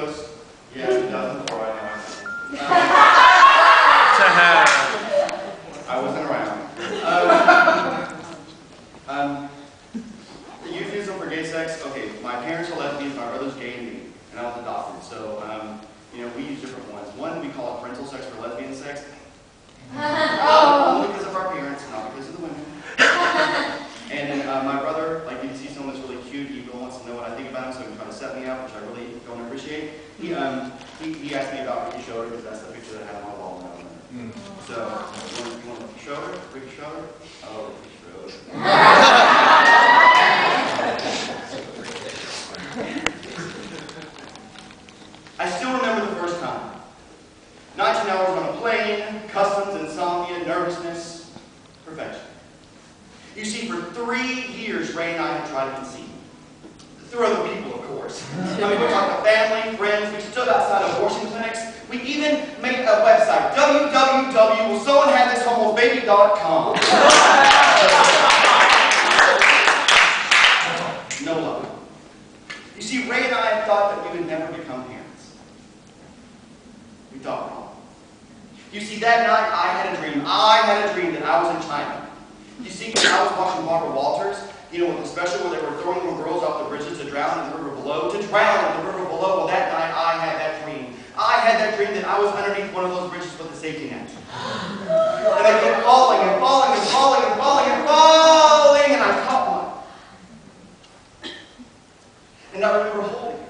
puss. Yes, it does before I know. I wasn't around. The euphemism for gay sex. Okay, my parents are lesbians, my brother's gay and me, and I was adopted. So, we use different ones. One, we call it parental sex for lesbian sex. Only because of our parents, not because of the women. And then my brother, like you can see someone that's really cute, he really wants to know what I think about him, so he tries to set me up, which I really don't appreciate. He asked me about Ricky Schroeder because that's the picture that I had on my wall. So, you want Ricky Schroeder? Ricky Schroeder? Oh, Ricky Schroeder. I still remember the first time. 19 hours on a plane, customs, insomnia, nervousness, perfection. You see, for 3 years, Ray and I had tried to conceive. Through other people, of course. We talked to family, friends, we stood outside abortion clinics. We even made a website, www.willsomeonehave-this-homobaby.com. No luck. You see, Ray and I thought that we would never become parents. We thought wrong. You see, that night I had a dream. I had a dream that I was in China. You see, when I was watching Barbara Walters, with the special where they were throwing little girls off the bridges to drown in the river below, Well, that night I had that dream. I had that dream that I was underneath one of those bridges with a safety net. And I kept falling and falling and falling and falling and falling, and I caught one. And I remember holding her.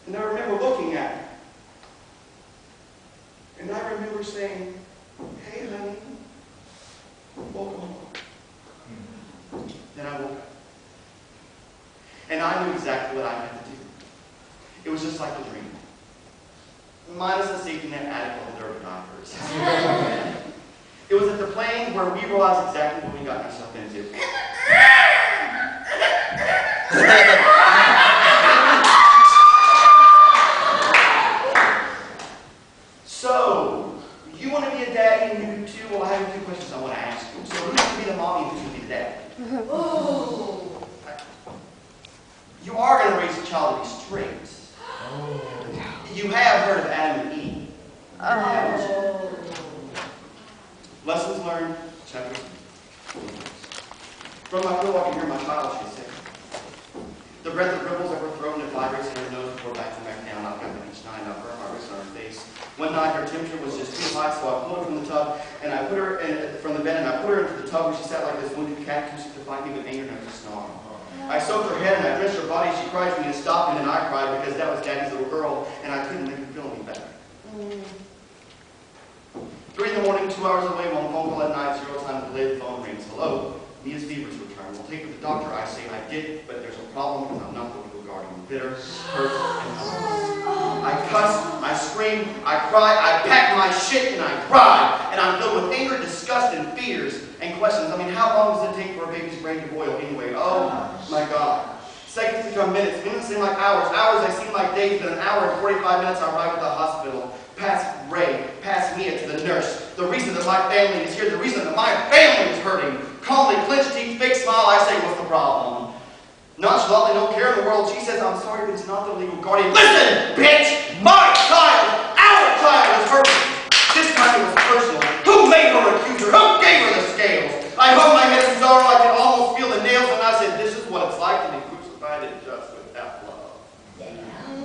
And I remember looking at her. And I remember saying, "Hey, honey, welcome home." Then I woke up. And I knew exactly what I had to do. It was just like a dream. Minus the safety net attic of the dirty diapers. It was at the plane where we realized exactly what we got ourselves into. So, you want to be a daddy and you do too? Well, I have a few questions I want to ask you. So, who's going to be the mommy and who's going to be the daddy? Oh. You are going to raise a child to be straight. Oh. You have heard of Adam and Eve. Oh. Lessons learned, chapter 4. From my pillow I can hear my child, she said. The breath of ripples of her throat and it vibrates in her nose before back down. I've got the each nine up her, my wrist on her face. One night her temperature was just too high, so I pulled her from the tub and I put her from the bed and I put her into the tub where she sat like this wounded cat who to fight me with anger and just snarl. I soaked her head and I dressed her body. She cried for me to stop, and then I cried because that was Daddy's little girl, and I couldn't make her feel any better. 3 in the morning, 2 hours away, one phone call at night, 0 time to delay, the phone rings. Hello, Mia's fever's returned. We'll take her to the doctor. I say I did, but there's a problem because I'm not the legal guardian. Bitter, hurt, and helpless. I cuss, I scream, I cry, I pack my shit, and I cry. And I'm filled with anger, disgust, and fears. And questions. I mean, how long does it take for a baby's brain to boil anyway? Oh my God. Seconds become minutes. Minutes seem like hours. Hours they seem like days. But an hour and 45 minutes I arrive at the hospital. Past Ray. Past Mia to the nurse. The reason that my family is here. The reason that my family is hurting. Calmly, clenched teeth, fake smile. I say, what's the problem? Nonchalantly, no care in the world. She says, I'm sorry, but it's not the legal guardian. Listen, bitch! My child! Our child is hurting. This time it was personal. Who made her accuser? Who gave her the scales? I hung my head in sorrow. I could almost feel the nails, and I said, this is what it's like to be crucified and just without love.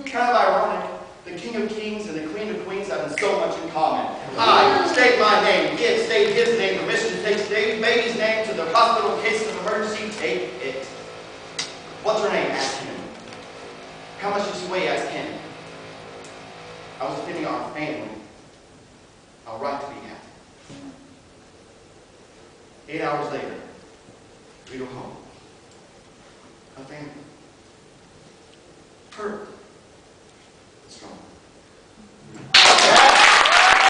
Kind of ironic. The King of Kings and the Queen of Queens have so much in common. I state my name. It state his name. Permission to take baby's name to the hospital in case of emergency. Take it. What's her name? Ask him. How much does she weigh? Ask him. I was defending our family. Our right to be happy. 8 hours later, we go home. A family. Hurt.